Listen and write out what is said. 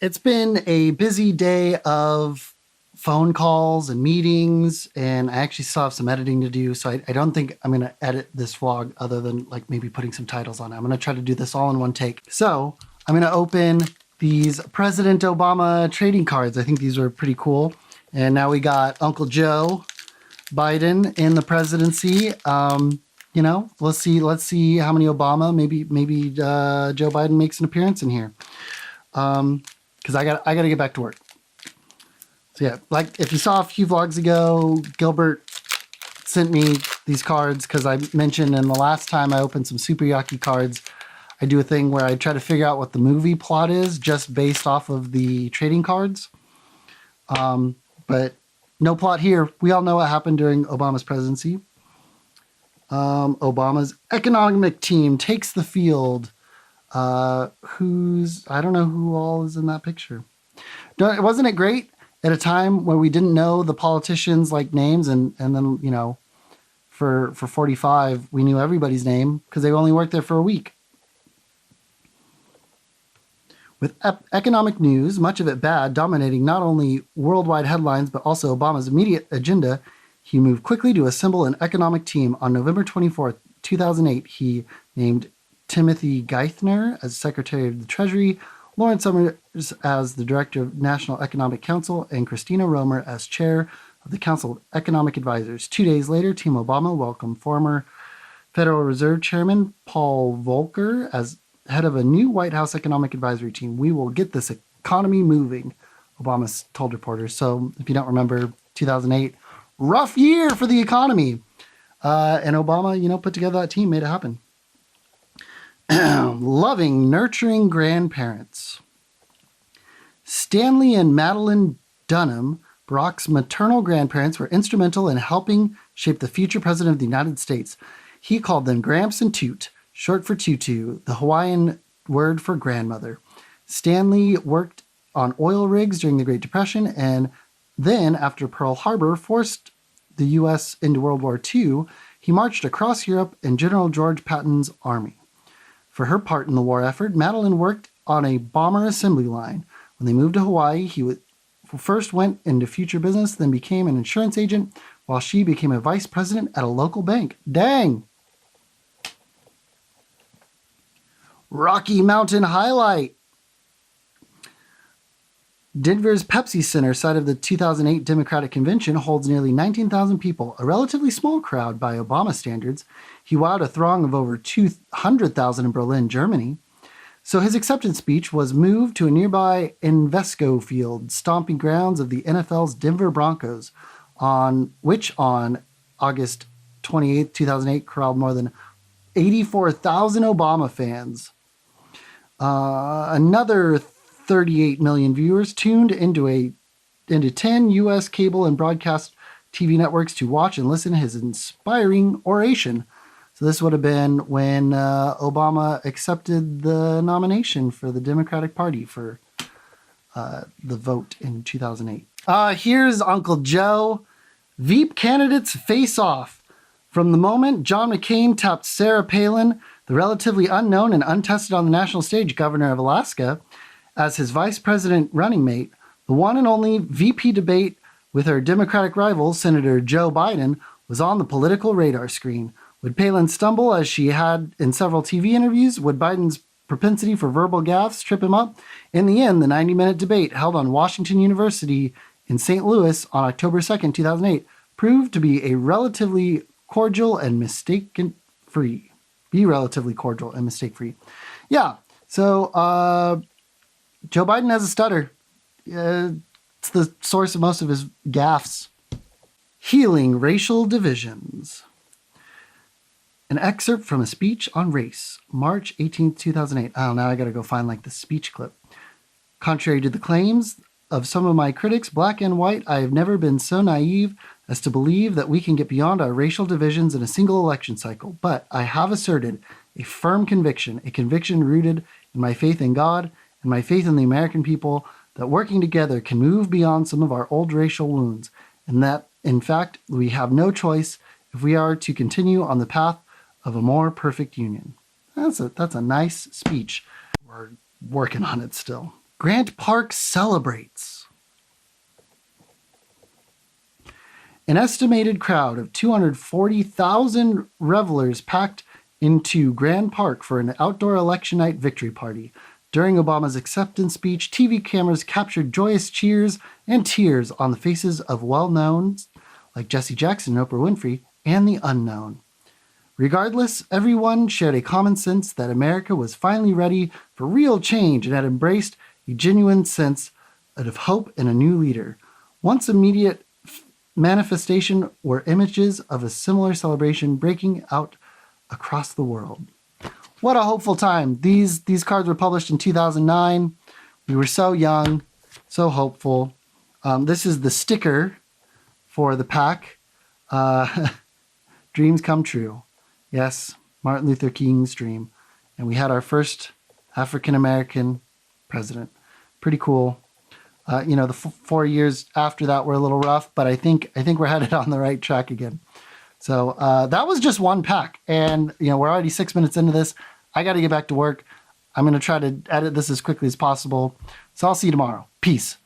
It's been a busy day of phone calls and meetings, and I actually still have some editing to do. So I don't think I'm going to edit this vlog other than like maybe putting some titles on it. I'm going to try to do this all in one take. So I'm going to open these President Obama trading cards. I think these are pretty cool. And now we got Uncle Joe Biden in the presidency. You know, let's see how many Obama, maybe Joe Biden makes an appearance in here. Because I got to get back to work. So yeah, like if you saw a few vlogs ago, Gilbert sent me these cards because I mentioned in the last time I opened some Super Yaki cards, I do a thing where I try to figure out what the movie plot is just based off of the trading cards. But no plot here. We all know what happened during Obama's presidency. Obama's economic team takes the field. I don't know who all is in that picture. Wasn't it great at a time where we didn't know the politicians like names and then, you know, for 45, we knew everybody's name because they only worked there for a week. With economic news, much of it bad, dominating not only worldwide headlines, but also Obama's immediate agenda, he moved quickly to assemble an economic team. On November 24th, 2008, he named Timothy Geithner as Secretary of the Treasury, Lawrence Summers as the Director of National Economic Council, and Christina Romer as Chair of the Council of Economic Advisors. 2 days later, Team Obama welcomed former Federal Reserve Chairman Paul Volcker as head of a new White House Economic Advisory team. We will get this economy moving, Obama told reporters. So if you don't remember, 2008, rough year for the economy. And Obama, you know, put together that team, made it happen. Loving, nurturing grandparents. Stanley and Madeline Dunham, Barack's maternal grandparents, were instrumental in helping shape the future president of the United States. He called them Gramps and Toot, short for Tutu, the Hawaiian word for grandmother. Stanley worked on oil rigs during the Great Depression, and then, after Pearl Harbor forced the U.S. into World War II, he marched across Europe in General George Patton's army. For her part in the war effort, Madeline worked on a bomber assembly line. When they moved to Hawaii, he first went into future business, then became an insurance agent, while she became a vice president at a local bank. Dang! Rocky Mountain highlight. Denver's Pepsi Center, site of the 2008 Democratic Convention, holds nearly 19,000 people, a relatively small crowd by Obama standards. He wowed a throng of over 200,000 in Berlin, Germany. So his acceptance speech was moved to a nearby Invesco field, stomping grounds of the NFL's Denver Broncos, on August 28, 2008, corralled more than 84,000 Obama fans. Another 38 million viewers tuned into 10 U.S. cable and broadcast TV networks to watch and listen to his inspiring oration. So this would have been when Obama accepted the nomination for the Democratic Party for the vote in 2008. Here's Uncle Joe. Veep candidates face off. From the moment John McCain tapped Sarah Palin, the relatively unknown and untested on the national stage governor of Alaska, as his vice president running mate, the one and only VP debate with her Democratic rival, Senator Joe Biden, was on the political radar screen. Would Palin stumble as she had in several TV interviews? Would Biden's propensity for verbal gaffes trip him up? In the end, the 90-minute debate held on Washington University in St. Louis on October 2nd, 2008, proved to be relatively cordial and mistake-free. Yeah, so Joe Biden has a stutter. It's the source of most of his gaffes. Healing racial divisions. An excerpt from a speech on race, March 18, 2008. Oh, now I gotta go find like the speech clip. Contrary to the claims of some of my critics, black and white, I have never been so naive as to believe that we can get beyond our racial divisions in a single election cycle. But I have asserted a firm conviction, a conviction rooted in my faith in God and my faith in the American people, that working together can move beyond some of our old racial wounds, and that, in fact, we have no choice if we are to continue on the path of a more perfect union. That's a nice speech. We're working on it still. Grant Park celebrates. An estimated crowd of 240,000 revelers packed into Grand Park for an outdoor election night victory party. During Obama's acceptance speech, TV cameras captured joyous cheers and tears on the faces of well-knowns like Jesse Jackson and Oprah Winfrey, and the unknown. Regardless, everyone shared a common sense that America was finally ready for real change and had embraced a genuine sense of hope in a new leader. Once immediate manifestation were images of a similar celebration breaking out across the world. What a hopeful time. These cards were published in 2009. We were so young, so hopeful. This is the sticker for the pack. Dreams come true. Yes, Martin Luther King's dream. And we had our first African-American president. Pretty cool. The 4 years after that were a little rough, but I think we're headed on the right track again. So that was just one pack. And, we're already 6 minutes into this. I got to get back to work. I'm going to try to edit this as quickly as possible. So I'll see you tomorrow. Peace.